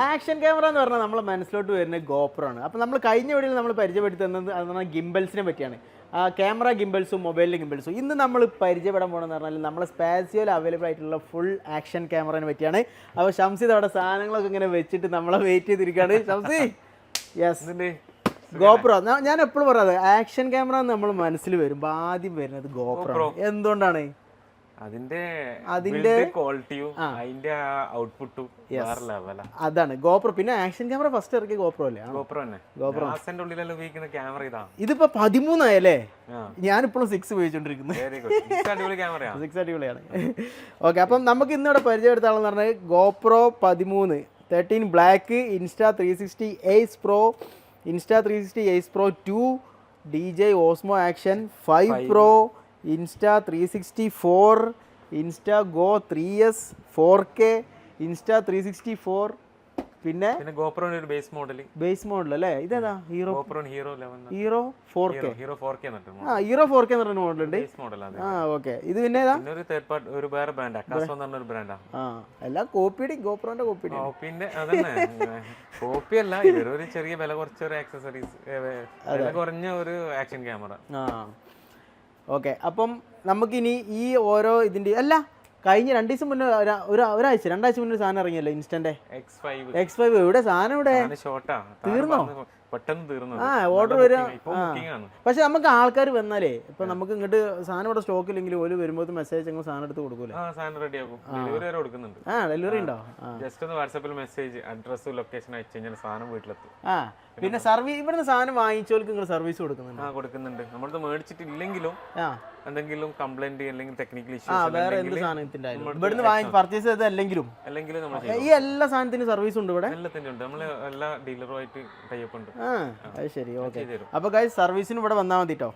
Action camera എന്ന് പറഞ്ഞാൽ നമ്മളെ മനസ്സിലോട്ട് വരുന്ന ഗോപ്രോ ആണ്. അപ്പോൾ നമ്മൾ കഴിഞ്ഞ വീഡിയോയിൽ നമ്മൾ പരിചയപ്പെടുത്തുന്നത് അത് പറഞ്ഞാൽ ഗിംബൽസിനെ പറ്റിയാണ്. ക്യാമറ ഗിംബൽസും മൊബൈലിൻ്റെ ഗിംബൽസും. ഇന്ന് നമ്മൾ പരിചയപ്പെടാൻ പോകണമെന്ന് പറഞ്ഞാൽ നമ്മളെ സ്പാസിയോയിൽ അവൈലബിൾ ആയിട്ടുള്ള ഫുൾ ആക്ഷൻ ക്യാമറയെ പറ്റിയാണ്. അപ്പോൾ ഷംസിദ് അവിടെ സാധനങ്ങളൊക്കെ ഇങ്ങനെ വെച്ചിട്ട് നമ്മളെ വെയിറ്റ് ചെയ്തിരിക്കുകയാണ്. Shamsi, yes, GoPro. ഞാൻ എപ്പോഴും പറയാതെ ആക്ഷൻ ക്യാമറ നമ്മൾ മനസ്സിൽ വരുമ്പോൾ ആദ്യം വരുന്നത് ഗോപ്രോ. എന്തുകൊണ്ടാണ്? അതിന്റെ ക്വാളിറ്റിയും അതിന്റെ ഔട്ട്പുട്ടും അതാണ് ഗോപ്രോ. പിന്നെ ആക്ഷൻ ക്യാമറ ഫസ്റ്റ് ഇറക്കിയ ഗോപ്രോ അല്ലേ? ഗോപ്രോ ഉപയോഗിക്കുന്ന ക്യാമറ ഇതാണ്. ഇതിപ്പോ 13 ആയല്ലേ? ഞാനിപ്പോഴും 6 ഉപയോഗിച്ചോണ്ടിരിക്കുന്നത്. 6 അടിപൊളിയാണ്. ഓക്കെ, അപ്പം നമുക്ക് ഇന്നിവിടെ പരിചയപ്പെടുത്താണെന്ന് പറഞ്ഞാൽ GoPro 13 13 black, insta 360 ace pro, insta 360 ace pro 2, DJI Osmo Action 5 Pro, insta 360 4, insta go 3S 4K, insta 360 പിന്നെ ഗോപ്രോന്റെ ഒരു ബേസ് മോഡൽ അല്ലേ? ഇതേതാ? Hero 4K. Hero 4K hero 4K എന്ന് പറഞ്ഞ മോഡലുണ്ട്. ഓക്കെ, ഇത് പിന്നെ ഒരു വേറെ ബ്രാൻഡ് അക്കാസോ എന്ന് പറഞ്ഞ ഒരു ബ്രാൻഡാ. എല്ലാം കോപ്പിയുടെ ഗോപ്രോന്റെ കോപ്പിന്റെ കോപ്പിയല്ല, ഇതൊരു ചെറിയ വില കുറച്ച ഒരു ആക്സസറീസ്, വില കുറഞ്ഞ ഒരു ആക്ഷൻ ക്യാമറ. ഓക്കെ, അപ്പം നമുക്കിനി ഈ ഓരോ ഇതിൻ്റെ അല്ല, കഴിഞ്ഞ 2 ദിവസം മുന്നേ രണ്ടാഴ്ച മുന്നേ സാധനം ഇറങ്ങിയല്ലോ, ഇൻസ്റ്റന്റ് X5. ഇവിടെ സാധനം ഇവിടെ തീർന്നോ? ഓർഡർ വരിക. പക്ഷെ നമുക്ക് ആൾക്കാർ വന്നാലേ ഇപ്പൊ നമുക്ക് ഇങ്ങോട്ട് സാധനം ഇവിടെ സ്റ്റോക്ക് ഇല്ലെങ്കിൽ ഓല് വരുമ്പോൾ മെസ്സേജ് ഞങ്ങൾ സാധനം എടുത്ത് കൊടുക്കൂലേ? ഡെലിവറി ഉണ്ടോ? മെസ്സേജ് അഡ്രസ് ലൊക്കേഷൻ അയച്ചു കഴിഞ്ഞാൽ സാധനം വീട്ടിലെത്തും. പിന്നെ സർവീസ് ഇവിടുന്ന് സാധനം വാങ്ങിച്ചവർക്ക് നിങ്ങൾ സർവീസ് കൊടുക്കുന്നുണ്ട്. നമ്മളത് മേടിച്ചിട്ടില്ലെങ്കിലും എന്തെങ്കിലും കംപ്ലൈന്റ് അല്ലെങ്കിൽ ടെക്നിക്കൽ വേറെ എന്ത് സാധനത്തിന്റെ ഇവിടുന്ന് വാങ്ങി പർച്ചേസ് ചെയ്തല്ലെങ്കിലും ഈ എല്ലാ സാധനത്തിനും സർവീസ് ഉണ്ട് ഇവിടെ. എല്ലാത്തിനും ഉണ്ട്. നമ്മള് എല്ലാ ഡീലറുമായിട്ട് ടൈപ്പ് ഉണ്ട്. അത് ശരി. ഓക്കെ, അപ്പോൾ ഗൈസ് സർവീസിന് ഇവിടെ വന്നാൽ മതി കേട്ടോ.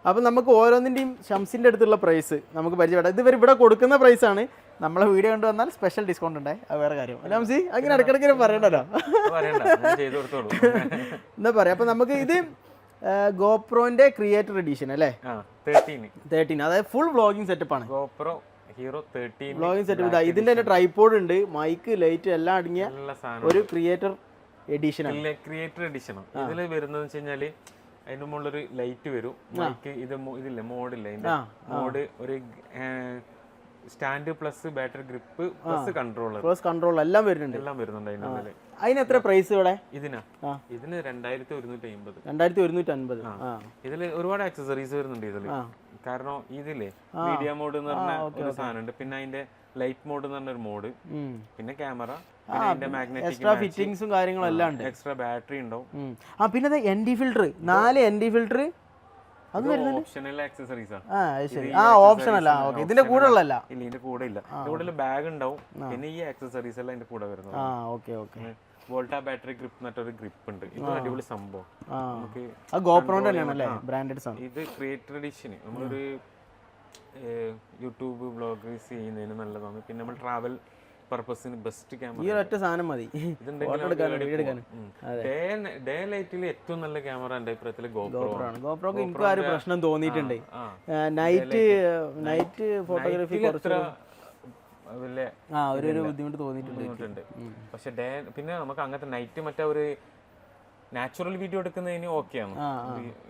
അപ്പോൾ നമുക്ക് ഓരോന്നിൻ്റെയും ഷംസിൻ്റെ അടുത്തുള്ള പ്രൈസ് നമുക്ക് പരിചയപ്പെടാം. ഇത് ഇവിടെ കൊടുക്കുന്ന പ്രൈസാണ്. നമ്മളെ വീഡിയോ കണ്ടു വന്നാൽ സ്പെഷ്യൽ ഡിസ്കൗണ്ട് ഉണ്ടായി, അത് വേറെ കാര്യം. ഷംസി അങ്ങനെ ഇടയ്ക്കിടയ്ക്ക് പറയണ്ടല്ലോ, എന്താ പറയാ. അപ്പോൾ നമുക്ക് ഇത് ഗോപ്രോന്റെ ക്രിയേറ്റർ എഡിഷൻ അല്ലേ? 13, അതായത് ഫുൾ വ്ളോഗിംഗ് സെറ്റപ്പ് ആണ്. GoPro hero 13 vlogging setup. ഇതിന്റെ തന്നെ ട്രൈപോഡ് ഉണ്ട്, മൈക്ക്, ലൈറ്റ് എല്ലാം അടങ്ങിയ ഒരു ക്രിയേറ്റർ എഡിഷൻ ആണ്. ക്രിയേറ്റർ എഡിഷൻ ഇതിൽ വരുന്നത് വെച്ച് കഴിഞ്ഞാല് അതിന്റെ മുകളിലൊരു ലൈറ്റ് വരും, മൈക്ക് ഇതില്ലേ മോഡില്ലേ, അതിന്റെ മോഡ്, ഒരു stand plus battery grip plus control എല്ലാം വരുന്നുണ്ട് അതിനുള്ളിൽ. അതിന് എത്ര പ്രൈസ് ഇവിടെ? ഇതിന് 2150. ഇതിൽ ഒരുപാട് ആക്സസറീസ് വരുന്നുണ്ട് ഇതില്. കാരണം ഇതില്ലേ മീഡിയ മോഡ് എന്ന് പറഞ്ഞ ഒരു സാധനം ഉണ്ട്, പിന്നെ അതിന്റെ ലൈറ്റ് മോഡ് എന്ന് പറഞ്ഞ ഒരു മോഡ്, പിന്നെ ക്യാമറ, എക്സ്ട്രാ ഫിറ്റിംഗ്സും കാര്യങ്ങളും എല്ലാം ഉണ്ട്. എക്സ്ട്രാ ബാറ്ററി ഉണ്ടാവും. പിന്നെ ND filter, 4 ND filter optional accessories ആണ്. ഓപ്ഷണൽ. ഓക്കെ, ഇതിന്റെ കൂടെ ഉള്ളല്ല? ഇല്ല, ഇതിന്റെ കൂടെ ഇല്ല. ഇതിന്റെ ബാഗ് ഉണ്ടാവും, പിന്നെ ഈ ആക്സസറീസ് എല്ലാം ഇതിന്റെ കൂടെ വരുന്നത്. വോൾട്ട ബാറ്ററി ഗ്രിപ്പ് എന്നിട്ടൊരു ഗ്രിപ്പ് ഉണ്ട്. ഇത് അടിപൊളി സംഭവം. നമുക്ക് ഗോപ്രോന്റെ തന്നെയാണല്ലേ ബ്രാൻഡഡ് സാധനം. ഇത് ക്രിയേറ്റർ എഡിഷൻ നമ്മളൊരു യൂട്യൂബ് വ്ളോഗ്സ് ചെയ്യുന്നതിന് നല്ലതാണ്. പിന്നെ നമ്മൾ ട്രാവൽ പർപ്പസിന് ബെസ്റ്റ് ക്യാമറ. ഈ ഒറ്റ സാധനം മതി ഡേ ലൈറ്റിൽ ഏറ്റവും നല്ല ക്യാമറ എന്റെ അഭിപ്രായത്തിൽ ഗോപ്രോ ആണ്. ഗോപ്രോക്ക് എനിക്ക് ആ ഒരു പ്രശ്നം തോന്നിയിട്ടുണ്ട്. നൈറ്റ് ഫോട്ടോഗ്രാഫി ഒരു ബുദ്ധിമുട്ട് തോന്നിയിട്ടുണ്ട്. പക്ഷെ ഡേ പിന്നെ നമുക്ക് അങ്ങനത്തെ നൈറ്റ് മറ്റേ ഒരു നാച്ചുറൽ വീഡിയോ എടുക്കുന്നതിന് ഓക്കെയാണ്.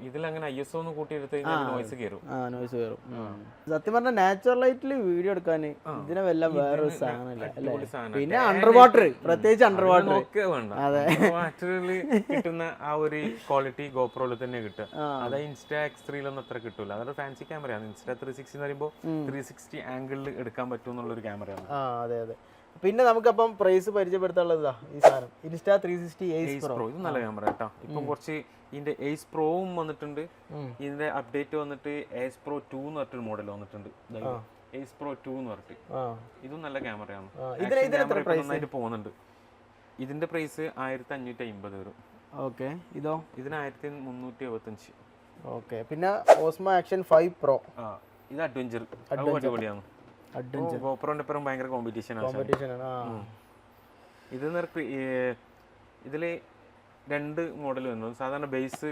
ഇതിൽ അങ്ങനെ ISO ഒന്ന് കൂട്ടിയെടുത്ത് കഴിഞ്ഞാൽ നോയ്സ് കയറും. സത്യം പറഞ്ഞാൽ നാച്ചുറൽ ലൈറ്റിൽ വീഡിയോ എടുക്കാൻ ഇതിനെ വല്ല വേറൊരു സാധനമില്ല. പിന്നെ അണ്ടർ വാട്ടർ, പ്രത്യേകിച്ച് അണ്ടർ വാട്ടർ ഒക്കെ വേണ്ട. നാച്ചുറലി കിട്ടുന്ന ആ ഒരു ക്വാളിറ്റി ഗോപ്രോയിൽ തന്നെ കിട്ടുക. അത് ഇൻസ്റ്റാ X3 അത്ര കിട്ടൂല. അതൊരു ഫാൻസി ക്യാമറയാണ്. ഇൻസ്റ്റാ 360 എന്ന് പറയുമ്പോൾ 360 ആംഗിളിൽ എടുക്കാൻ പറ്റും എന്നുള്ളൊരു ക്യാമറയാണ്. അതെ. പിന്നെ നമുക്കപ്പം പ്രൈസ് പരിചയപ്പെടുത്താനുള്ളതാ ഈ സാധനം, ഇൻസ്റ്റാ 360 എയ്സ് പ്രോ. ഇത് നല്ല ക്യാമറ കേട്ടോ. ഇപ്പം കുറച്ച് ഇതിന്റെ എയ്സ് പ്രോവും വന്നിട്ടുണ്ട്. ഇതിന്റെ അപ്ഡേറ്റ് വന്നിട്ട് എയ്സ് പ്രോ 2 എന്ന് പറഞ്ഞിട്ടൊരു മോഡൽ വന്നിട്ടുണ്ട്. എയ്സ് പ്രോ 2 എന്ന് പറഞ്ഞിട്ട് ഇതും നല്ല ക്യാമറയാണ്. നന്നായിട്ട് പോകുന്നുണ്ട്. ഇതിന്റെ പ്രൈസ് 1550 വരും. ഓക്കെ, ഇതോ? ഇതിന് 1375. ഓക്കെ, പിന്നെ ഓസ്മോ ആക്ഷൻ 5 പ്രോ. ഇത് അഡ്വഞ്ചർ അടിപൊളിയാണ്. ഗോപ്രോന്റെ ഒപ്പം ഭയങ്കര കോമ്പറ്റീഷൻ ആണ്. ഇതില് 2 മോഡൽ വരുന്നു. സാധാരണ ബേസ്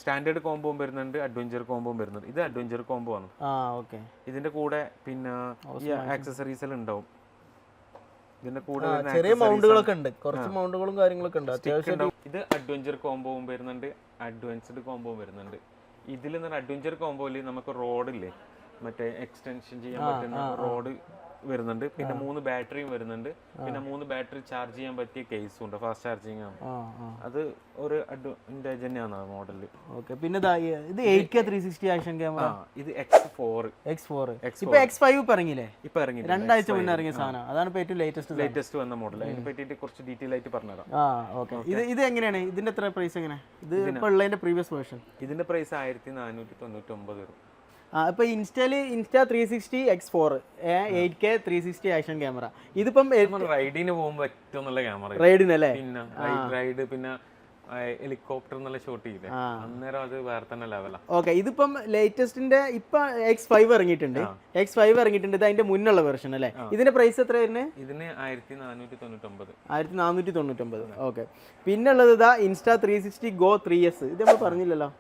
സ്റ്റാൻഡേർഡ് കോംബോ വരുന്നുണ്ട്, അഡ്വഞ്ചർ കോംബോ വരുന്നുണ്ട്. ഇത് അഡ്വഞ്ചർ കോംബോ ആണ്. ഓക്കെ, ഇതിന്റെ കൂടെ പിന്നെ ഈ ആക്സസറീസ് എല്ലാം ഉണ്ടാവും. ഇതിന്റെ കൂടെ ചെറിയ മൗണ്ടുകളൊക്കെ ഉണ്ട്, കുറച്ച് മൗണ്ടുകളും കാര്യങ്ങളൊക്കെ ഉണ്ട് അത്യാവശ്യം. ഇത് അഡ്വഞ്ചർ കോംബോവും വരുന്നുണ്ട്, അഡ്വാൻസ്ഡ് കോംബോവും വരുന്നുണ്ട്. ഇതിൽ നിന്ന് അഡ്വഞ്ചർ കോംബോയിൽ നമുക്ക് റോഡില്ലേ മറ്റേ എക്സ്റ്റൻഷൻ ചെയ്യാൻ പറ്റുന്ന റോഡ് വരുന്നുണ്ട്, പിന്നെ 3 ബാറ്ററിയും വരുന്നുണ്ട്, പിന്നെ 3 ബാറ്ററി ചാർജ് ചെയ്യാൻ പറ്റിയ കേസും ഉണ്ട്, ഫാസ്റ്റ് ചാർജിങ് ആണ്. അത് ഒരു അഡ്വാൻറ്റേജ് തന്നെയാണ് ആ മോഡലിൽ. ഓക്കെ, പിന്നെ ഇത് 8K 360 ആക്ഷൻ ക്യാമറ, ഇത് X4 ഇപ്പൊ X5 ഇപ്പൊ ഇറങ്ങിയില്ലേ? ഇപ്പൊ ഇറങ്ങി 2 ആഴ്ച മുന്നേ ഇറങ്ങിയ സാധനം, അതാണ് ഇപ്പൊ ഏറ്റവും ലേറ്റസ്റ്റ് വന്ന മോഡൽ. അതിനെ പറ്റിയിട്ട് കുറച്ച് ഡീറ്റെയിൽ ആയിട്ട് പറഞ്ഞുതരാം. ഓക്കെ, ഇത് എങ്ങനെയാണ്, ഇതിന്റെ എത്ര പ്രൈസ് എങ്ങനെ? ഇത് ഇപ്പൊ ഉള്ളതിന്റെ പ്രീവിയസ് വേർഷൻ ഇതിന്റെ പ്രൈസ് 1499 വരും. ഇപ്പൊ insta 360 X4 8K 360 action camera. ഇതിപ്പം റൈഡിന് പോകുമ്പോൾ ഏറ്റവും നല്ല ക്യാമറ, റൈഡിനല്ലേ? പിന്നെ റൈഡ് പിന്നെ ഹെലികോപ്റ്റർ എന്നുള്ള ഷോട്ട് ചെയ്യില്ലേ, അന്നേരം അത് വേറെ തന്നെ ലെവലാണ്. ഓക്കെ, ഇതിപ്പം ലേറ്റസ്റ്റിന്റെ ഇപ്പൊ X5 ഇറങ്ങിയിട്ടുണ്ട്. ഇത് അതിന്റെ മുന്നുള്ള വെർഷൻ അല്ലേ? ഇതിന്റെ പ്രൈസ് എത്ര വരുന്നത്? ഇതിന് 1499. 1499. ഓക്കെ, പിന്നെ ഉള്ളത് ഇതാ ഇൻസ്റ്റാ 360 Go 3S. ഇത് നമ്മൾ പറഞ്ഞില്ലല്ലോ.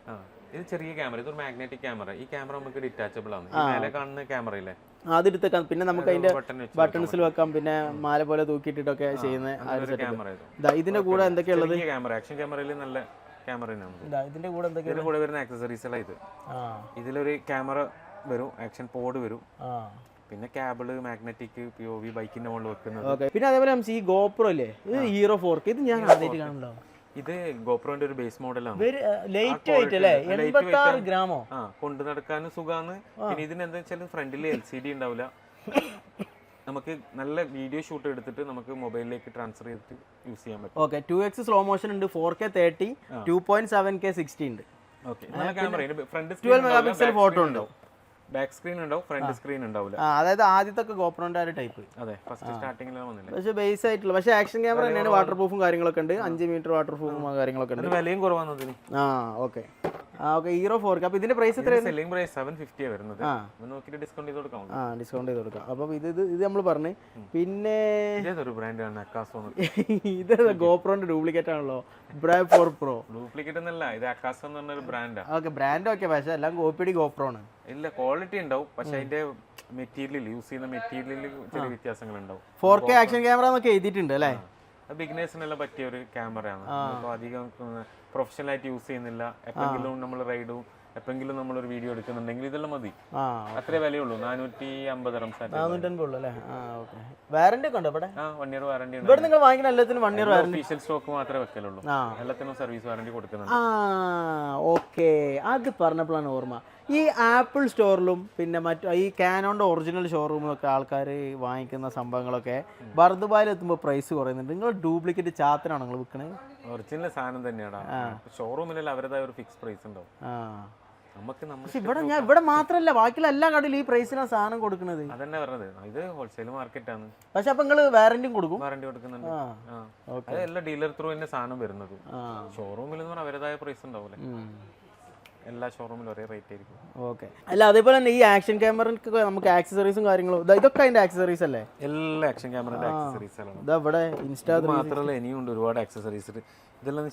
ഇത് ചെറിയ ക്യാമറ, ഇതൊരു മാഗ്നറ്റിക് ക്യാമറ. ഈ ക്യാമറ നമുക്ക് ഡിറ്റാച്ചബിൾ ആണ്. ഈ മേലെ കാണുന്ന ക്യാമറ ഇല്ലേ, അതെടുത്തേക്കാം. പിന്നെ നമുക്ക് അതിന്റെ ബട്ടൺസിൽ വെക്കാം, പിന്നെ മാല പോലെ തൂക്കിയിട്ടൊക്കെ ചെയ്യുന്ന ക്യാമറ. ഇതിന്റെ കൂടെ എന്തൊക്കെയുള്ളത്? ക്യാമറ, ആക്ഷൻ ക്യാമറയിൽ നല്ല ക്യാമറ തന്നെയാണ്. ഇതിന്റെ കൂടെ എന്തൊക്കെയാണ്? ഇതിന്റെ കൂടെ വരുന്ന ആക്സസറീസ് ഇത്. ഇതിലൊരു ക്യാമറ വരും, ആക്ഷൻ പോഡ് വരും, പിന്നെ കേബിള്, മാഗ്നറ്റിക്, POV ബൈക്കിന്റെ മുകളിൽ വെക്കുന്നത്. പിന്നെ അതേപോലെ ഈ GoPro അല്ലേ, ഇത് Hero 4K. ഇത് ഞാൻ ആദ്യമായിട്ട് കാണുന്നുണ്ടോ? ഇത് GoProന്റെ ഒരു ബേസ് മോഡലാണ്. ലൈറ്റ് വെയിറ്റ് അല്ലേ, 86 ഗ്രാമോ. കൊണ്ടു നടക്കാനും സുഖമാണ്. പിന്നെ ഇതിന് എന്താ വെച്ചാൽ ഫ്രണ്ടിൽ LCD ഉണ്ടാവില്ല, നമുക്ക് നല്ല വീഡിയോ ഷൂട്ട് എടുത്തിട്ട് നമുക്ക് മൊബൈലിലേക്ക് ട്രാൻസ്ഫർ ചെയ്തിട്ട് യൂസ് ചെയ്യാൻ പറ്റും. ഓക്കെ, 2x സ്ലോ മോഷൻ ഉണ്ട്, 4K 30, 2.7K 60 ഉണ്ട്. ഓക്കെ, നല്ല ക്യാമറ. ഫ്രണ്ട് 12 മെഗാപിക്സൽ ഫോട്ടോ ഉണ്ട്, ബാക്ക് സ്ക്രീൻ ഉണ്ടാവും, ഫ്രണ്ട് സ്ക്രീൻ ഉണ്ടാവില്ല. അതായത് ആദ്യത്തെ GoProന്റെ ആ ഒരു ടൈപ്പ്. അതെ, ഫസ്റ്റ് സ്റ്റാർട്ടിങ്ങിലാണ് വന്നില്ല. പക്ഷേ ബേസ് ആയിട്ടുള്ള, പക്ഷേ ആക്ഷൻ ക്യാമറ തന്നെയാണ്. വാട്ടർ പ്രൂഫും കാര്യങ്ങളൊക്കെ ഉണ്ട്, 5 മീറ്റർ വാട്ടർ പ്രൂഫും കാര്യങ്ങളൊക്കെ ഉണ്ട്. വിലയും കുറവാണ് ഇതിന്. Okay, Hero 4K. അപ്പൊ ഇതിന്റെ പ്രൈസ് എത്രയാണ്? സെല്ലിംഗ് പ്രൈസ് 750 വരുന്നത്. നോക്കിയിട്ട് ഡിസ്കൗണ്ട് ചെയ്ത് കൊടുക്കാം. ഡിസ്കൗണ്ട് ചെയ്ത് കൊടുക്കാം. അപ്പൊ ഇത് നമ്മൾ പറഞ്ഞു. പിന്നെ ഇതൊരു ബ്രാൻഡാണ് അക്കാസോ. ഇത് GoProന്റെ ഡ്യൂപ്ലിക്കേറ്റ് ആണല്ലോ, Brave 4 Pro. ഡ്യൂപ്ലിക്കേറ്റ് എന്നല്ല, ഇത് അക്കാസോ എന്ന് പറഞ്ഞ ഒരു ബ്രാൻഡാണ്. ഓക്കെ, ബ്രാൻഡ് ഓക്കെ, പക്ഷേ എല്ലാം കോപ്പിയടി GoPro ആണ്. ഇല്ല, ക്വാളിറ്റി ഉണ്ടാവും, പക്ഷെ അതിന്റെ മെറ്റീരിയൽ, യൂസ് ചെയ്യുന്ന മെറ്റീരിയലിൽ ചെറിയ വ്യത്യാസങ്ങൾ ഉണ്ടാവും. 4K ആക്ഷൻ ക്യാമറ എന്നൊക്കെ എഴുതിയിട്ടുണ്ട് അല്ലേ? ബിഗിനേഴ്സിനെല്ലാം പറ്റിയ ഒരു ക്യാമറയാണ്. അധികം പ്രൊഫഷണൽ ആയിട്ട് യൂസ് ചെയ്യുന്നില്ല. എപ്പോഴെങ്കിലും നമ്മൾ റൈഡും എപ്പോഴെങ്കിലും നമ്മളൊരു വീഡിയോ എടുക്കുന്നുണ്ടെങ്കിൽ ഇതെല്ലാം മതി. അത്രേ വിലയുള്ളൂ, 450 dirhams. 450 ഉള്ളൂ അല്ലേ? വാറന്റി ഒക്കെ ഉണ്ടോ ഇവിടെ? 1 year വാറന്റി ഉണ്ട്. ഇവിടെ നിങ്ങൾ വാങ്ങിക്കുന്ന എല്ലാത്തിനും 1 year വാറന്റി. ഒഫീഷ്യൽ സ്റ്റോക്ക് മാത്രമേ വെക്കലുള്ളൂ, എല്ലാത്തിനും സർവീസ് വാറന്റി കൊടുക്കുന്നുണ്ട്. ഓക്കെ, അത് പറഞ്ഞപ്പോഴാണ് ഓർമ്മ. ഈ ആപ്പിൾ സ്റ്റോറിലും പിന്നെ ഈ കാനോന്റെ ഒറിജിനൽ ഷോറൂമിലൊക്കെ ആൾക്കാർ വാങ്ങിക്കുന്ന സംഭവങ്ങളൊക്കെ ബർദുബായിൽ എത്തുമ്പോൾ പ്രൈസ് കുറയുന്നുണ്ട്. നിങ്ങൾ ഡ്യൂപ്ലിക്കേറ്റ് ചാത്തനാണ് നിങ്ങൾ വിൽക്കണത്? ഒറിജിനൽ സാധനം തന്നെയാണ്. ഷോറൂമിലെല്ലാം അവരുടേതായ ഒരു ഫിക്സ് പ്രൈസ് ഉണ്ടാവും. ഇവിടെ മാത്രല്ല, ബാക്കിയുള്ള എല്ലാ കടയിലും ഈ പ്രൈസിനാണ് സാധനം കൊടുക്കുന്നത്. അതന്നെ പറഞ്ഞത്, ഇത് ഹോൾസെയിൽ മാർക്കറ്റ് ആണ്. പക്ഷെ അപ്പൊ നിങ്ങൾ വാറന്റിയും കൊടുക്കും? വാറന്റി കൊടുക്കുന്നുണ്ട്. എല്ലാ ഡീലർ ത്രൂ തന്നെ സാധനം വരുന്നത്. ഷോറൂമിൽ എന്ന് പറഞ്ഞാൽ അവരുടേതായ പ്രൈസ് ഉണ്ടാവൂലേ, എല്ലാ ഷോറൂമിലും ഒരേ റേറ്റ് ആയിരിക്കും. ഓക്കെ, അല്ല അതേപോലെ തന്നെ ഈ ആക്ഷൻ ക്യാമറക്ക് നമുക്ക് ആക്സസറീസും കാര്യങ്ങളും ഇതൊക്കെ അതിന്റെ ആക്സസറീസ് അല്ലേ? എല്ലാ ആക്ഷൻ ക്യാമറയുടെ ആക്സസറീസ് ആണ്. ഇവിടെ ഇൻസ്റ്റാ മാത്രമല്ല ഇനിയും ഉണ്ട് ഒരുപാട് ആക്സസറീസ്. ഇതെല്ലാം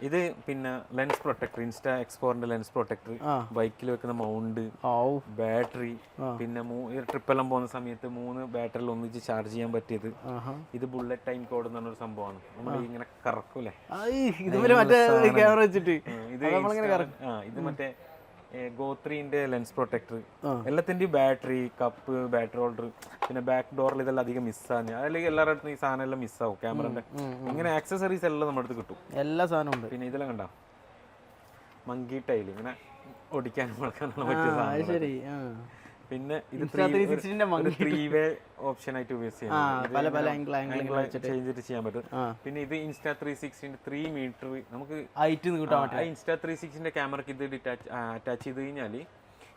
ഇത് പിന്നെ ലെൻസ് പ്രൊട്ടക്ടർ, ഇൻസ്റ്റാ X4ന്റെ ലെൻസ് പ്രൊട്ടക്ടർ, ബൈക്കിൽ വെക്കുന്ന മൗണ്ട്, ബാറ്ററി, പിന്നെ ട്രിപ്പെല്ലാം പോകുന്ന സമയത്ത് 3 ബാറ്ററിയിൽ ഒന്നിച്ച് ചാർജ് ചെയ്യാൻ പറ്റിയത്. ഇത് ബുള്ളറ്റ് ടൈം കോഡ് എന്ന് പറഞ്ഞൊരു സംഭവമാണ്. നമ്മൾ ഇങ്ങനെ കറക്കൂലേ ക്യാമറ വെച്ചിട്ട്, ഇത് മറ്റേ GO3ന്റെ ലെൻസ് പ്രൊട്ടക്ടർ. എല്ലാത്തിന്റെയും ബാറ്ററി, കപ്പ്, ബാറ്ററി ഹോൾഡർ, പിന്നെ ബാക്ക് ഡോറിൽ ഇതെല്ലാം അധികം മിസ്സാണ്. അല്ലെങ്കിൽ എല്ലാവരുടെ അടുത്തും ഈ സാധനം എല്ലാം മിസ്സാവും ക്യാമറന്റെ. ഇങ്ങനെ ആക്സസറീസ് എല്ലാം നമ്മുടെ അടുത്ത് കിട്ടും, എല്ലാ സാധനവും ഉണ്ട്. പിന്നെ ഇതെല്ലാം കണ്ട മങ്കി ടൈൽ, ഇങ്ങനെ ഒടിക്കാനും വളക്കാനുള്ള പറ്റിയ സാധനം. പിന്നെ ഇത് 3-way ഓപ്ഷൻ ആയിട്ട് യൂസ് ചെയ്യാം, ചേഞ്ച് ചെയ്യാൻ പറ്റും. പിന്നെ ഇത് ഇൻസ്റ്റാ 360 3 മീറ്റർ നമുക്ക് ഇൻസ്റ്റാ 360ന്റെ ക്യാമറക്ക് ഇത് അറ്റാച്ച് ചെയ്ത് കഴിഞ്ഞാല്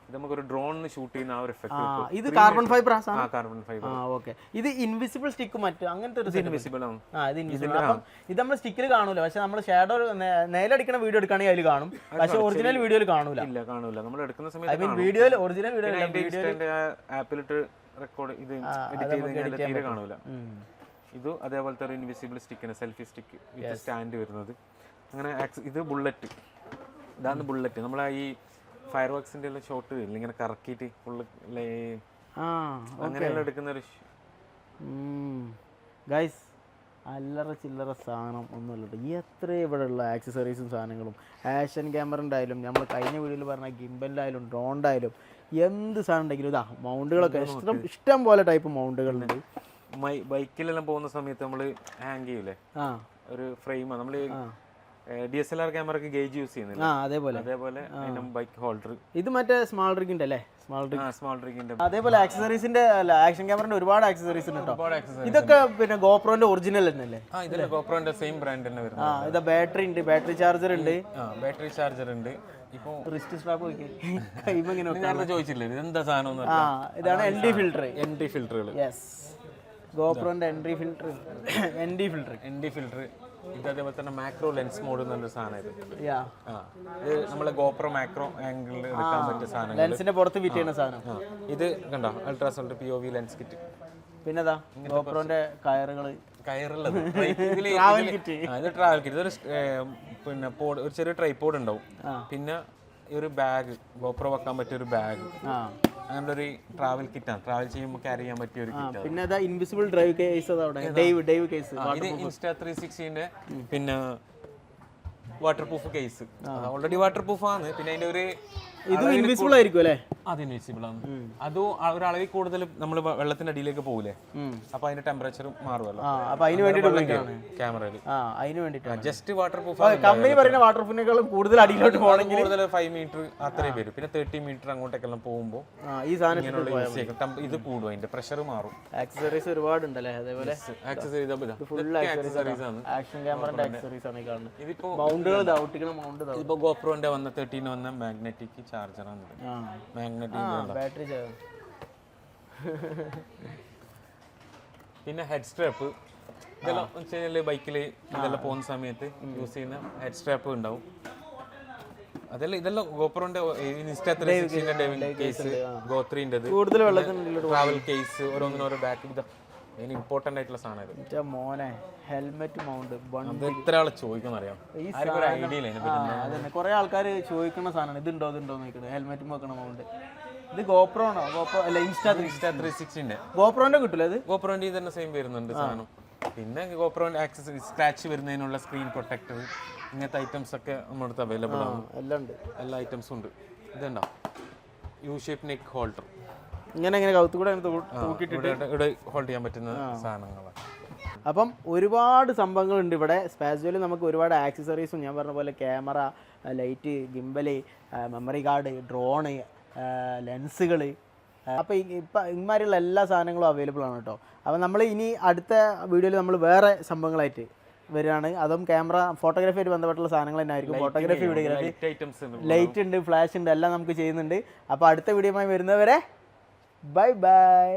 ഇത് നമുക്കൊരു ഡ്രോണിന് ഷൂട്ട് ചെയ്യുന്ന ആ ഒരു എഫക്ട്. ഇത് carbon fibre. Carbon fibre. Okay, ഇത് ഇൻവിസിബിൾ സ്റ്റിക്ക് മറ്റു അങ്ങനത്തെ ഒരു ഇൻവിസിബിൾ ആണ്. ഇത് നമ്മൾ സ്റ്റിക്കിൽ കാണൂല, പക്ഷെ നമ്മൾ ഷാഡോ നേലടിക്കുന്ന വീഡിയോ എടുക്കുകയാണെങ്കിൽ അതിൽ കാണും, പക്ഷെ ഒറിജിനൽ വീഡിയോയിൽ കാണൂല. ഇല്ല, കാണൂല. നമ്മൾ എടുക്കുന്ന സമയത്ത് വീഡിയോയിൽ ഒറിജിനൽ വീഡിയോ ആപ്പിലിട്ട് റെക്കോർഡ് ഇത് എഡിറ്റ് ചെയ്ത് കഴിഞ്ഞാൽ തീരെ കാണൂല. ഇത് അതേപോലത്തെ ഒരു ഇൻവിസിബിൾ സ്റ്റിക്കാണ്, സെൽഫി സ്റ്റിക്ക് വിത്ത് സ്റ്റാൻഡ് വരുന്നത്. അങ്ങനെ ഇത് ബുള്ളറ്റ്, ഇതാണ് ബുള്ളറ്റ്. നമ്മളെ ഈ ഫയർ വർക്സിന്റെ എല്ലാം ഷോട്ട് ഇങ്ങനെ കറക്കിയിട്ട് ഫുള്ള് അങ്ങനെയെല്ലാം എടുക്കുന്ന ഒരു ഗൈസ് അല്ലറ ചില്ലറ സാധനം ഒന്നുമില്ല കേട്ടോ. എത്ര ഇവിടെ ഉള്ള ആക്സസറീസും സാധനങ്ങളും ആക്ഷൻ ക്യാമറൻ്റെ ആയാലും നമ്മൾ കഴിഞ്ഞ വീഡിയോയിൽ പറഞ്ഞ ഗിംബലിൻ്റെ ആയാലും ഡ്രോണിൻ്റെ ആയാലും എന്ത് സാധനം ഉണ്ടെങ്കിലും ഇതാ മൗണ്ടുകളൊക്കെ ഇഷ്ടം പോലെ ടൈപ്പ് മൗണ്ടുകളുണ്ട്. ബൈക്കിലെല്ലാം പോകുന്ന സമയത്ത് നമ്മൾ ഹാങ് ചെയ്യൂലേ ഒരു ഫ്രെയിമാണ് നമ്മൾ DSLR ക്യാമറക്ക് ഗേജ് യൂസ് ചെയ്യുന്നില്ല, അതേപോലെ ബൈക്ക് ഹോൾഡർ. ഇത് മറ്റേ സ്മാൾ റിഗിന്റെ അല്ലേ? സ്മാൾ റിഗിന്റെ. അതേപോലെ ആക്സസറീസിന്റെ ആക്ഷൻ ക്യാമറന്റെ ഒരുപാട് ആക്സസറീസ് ഉണ്ട് കേട്ടോ. ഇതൊക്കെ പിന്നെ ഗോപ്രോന്റെ ഒറിജിനൽ തന്നെയല്ലേ? ഇതിലെ ഗോപ്രോന്റെ സെയിം ബ്രാൻഡ് തന്നെ വരുന്നത്. ഇത് ബാറ്ററി ഉണ്ട്, ബാറ്ററി ചാർജർ ഉണ്ട്. ബാറ്ററി ചാർജർ ഉണ്ട്. ഇപ്പൊ റിസ്റ്റ് സ്ട്രാപ്പ് ചോദിച്ചില്ലേ ഇതെന്താ സാധനം? ഇതാണ് എൻഡി ഫിൽറ്ററുകൾ. Yes, ഗോപ്രോന്റെ എൻഡി filter. ഇത് അതേപോലെ തന്നെ മാക്രോ ലെൻസ് മോഡ് എന്നൊരു സാധനം. ഇത് നമ്മളെ ഗോപ്രോ മാക്രോ ആംഗിളിൽ എടുക്കാൻ പറ്റിയ സാധനം, ലെൻസിന്റെ പുറത്ത് ഫിറ്റ് ചെയ്യുന്ന സാധനം. ഇത് കണ്ടോ അൾട്രാസൗണ്ട് POV ലെൻസ് കിറ്റ്. പിന്നെതാ ഗോപ്രോന്റെ കയറുള്ളത്. Travel kit. ഇതൊരു പിന്നെ ഒരു ചെറിയ ട്രൈപോഡ് ഉണ്ടാവും. പിന്നെ ഒരു ബാഗ്, ഗോപ്രോ വെക്കാൻ പറ്റിയ ഒരു ബാഗ്, അങ്ങനെ ഒരു ട്രാവൽ കിറ്റാണ്. ട്രാവൽ ചെയ്യുമ്പോൾ ക്യാരി ചെയ്യാൻ പറ്റിയ ഒരു കിറ്റ്. പിന്നെ invisible drive case, dive case. ഇത് Insta360ന്റെ പിന്നെ water proof case. Already water proof ആണ്. പിന്നെ അതിന്റെ ഒരു ഇത് ഇൻവിസിബിൾ ആയിരിക്കും അല്ലേ? അത് ഇൻവിസിബിൾ ആണ്. അതും ഒരു അളവിൽ കൂടുതൽ നമ്മൾ വെള്ളത്തിന്റെ അടിയിലേക്ക് പോകൂലേ, അപ്പൊ അതിന്റെ ടെമ്പറേച്ചർ മാറുമല്ലോ. അപ്പൊ അതിന് വേണ്ടിയിട്ടുള്ള ക്യാമറയിൽ അതിന് വേണ്ടിട്ട് ജസ്റ്റ് വാട്ടർ പ്രൂഫ്. കമ്പനി പറയുന്ന വാട്ടർ പ്രൂഫിനേക്കാളും കൂടുതൽ അടിയിലോട്ട് പോകണമെങ്കിൽ കൂടുതൽ 5 മീറ്റർ അത്രയും വരും. പിന്നെ 30 മീറ്റർ അങ്ങോട്ടേക്കെല്ലാം പോകുമ്പോൾ ഈ സാധനം ഇത് കൂടും, അതിന്റെ പ്രഷർ മാറും. ആക്സസറീസ് ഒരുപാട് ഉണ്ടല്ലേ? അതേപോലെ ഫുൾ ആക്സസറീസ് ആണ്. ആക്ഷൻ ക്യാമറയുടെ ആക്സസറീസ് ആണ് കാണുന്നത്. ഇതിപ്പോ മൗണ്ടുകൾ മൗണ്ട് ഇപ്പൊ ഗോപ്രോന്റെ വന്ന 13 വന്ന മാഗ്നറ്റിക് ചാർജറാണ്. Battery charger. പിന്നെ ഹെഡ് സ്ട്രാപ്പ്. ഇതെല്ലാം വെച്ചാൽ ബൈക്കിൽ ഇതെല്ലാം പോകുന്ന സമയത്ത് യൂസ് ചെയ്യുന്ന ഹെഡ് സ്ട്രാപ്പ് ഉണ്ടാവും. ഇതെല്ലാം ഗോപ്രോന്റെ Insta360ന്റെ ഡൈവിംഗ് കേസ്, ഗോ3ന്റെ കൂടുതൽ വെള്ളത്തിനുള്ളിൽ ട്രാവൽ കേസ്, ഓരോന്നിനോരോ ബാക്ക്. ഇതിന് ഇമ്പോർട്ടന്റ് ആയിട്ടുള്ള സാധനം. മോനെ ഹെൽമെറ്റ് മൗണ്ട് എത്ര ആളെ ചോദിക്കുന്ന അറിയാം. ഐഡിയ അതന്നെ കുറെ ആൾക്കാർ ചോദിക്കുന്ന സാധനമാണ്. ഇതുണ്ടോ നോക്കുന്നത് ഹെൽമെറ്റ് വെക്കണ മൗണ്ട്. ഇത് ഗോപ്രോ ആണോ? ഗോപ്രോ അല്ല, Insta360ന്റെ. ഗോപ്രോന്റെ കിട്ടില്ല? ഇത് ഗോപ്രോന്റെ തന്നെ സെയിം വരുന്നുണ്ട് സാധനം. പിന്നെ ഗോപ്രോന്റെ ആക്സസറി സ്ക്രാച്ച് വരുന്നതിനുള്ള സ്ക്രീൻ പ്രൊട്ടക്ടർ, ഇങ്ങനത്തെ ഐറ്റംസ് ഒക്കെ നമ്മുടെ അടുത്ത് അവൈലബിൾ ആണ്. എല്ലാം ഉണ്ട്, എല്ലാ ഐറ്റംസും ഉണ്ട്. ഇതുണ്ടോ യു ഷേപ്പ് നെക്ക് ഹോൾഡർ. ഇങ്ങനെ കൗത്തുകൂടെ ഇവിടെ ഹോൾഡ് ചെയ്യാൻ പറ്റുന്ന സാധനങ്ങളാണ്. അപ്പം ഒരുപാട് സംഭവങ്ങളുണ്ട് ഇവിടെ. സ്പാസ്വലിൽ നമുക്ക് ഒരുപാട് ആക്സസറീസും ഞാൻ പറഞ്ഞ പോലെ camera, light, gimbal, memory card, drone, ലെൻസുകൾ, അപ്പോൾ ഇപ്പം ഇമാതിരിയുള്ള എല്ലാ സാധനങ്ങളും അവൈലബിൾ ആണ് കേട്ടോ. അപ്പോൾ നമ്മൾ ഇനി അടുത്ത വീഡിയോയിൽ നമ്മൾ വേറെ സംഭവങ്ങളായിട്ട് വരികയാണ്. അതും ക്യാമറ ഫോട്ടോഗ്രാഫി ആയിട്ട് ബന്ധപ്പെട്ടുള്ള സാധനങ്ങൾ തന്നെ ആയിരിക്കും. ഫോട്ടോഗ്രാഫി, വീഡിയോഗ്രാഫി, ലൈറ്റ് ഉണ്ട്, ഫ്ലാഷ് ഉണ്ട്, എല്ലാം നമുക്ക് ചെയ്യുന്നുണ്ട്. അപ്പോൾ അടുത്ത വീഡിയോയുമായി വരുന്നവരെ ബൈ ബൈ.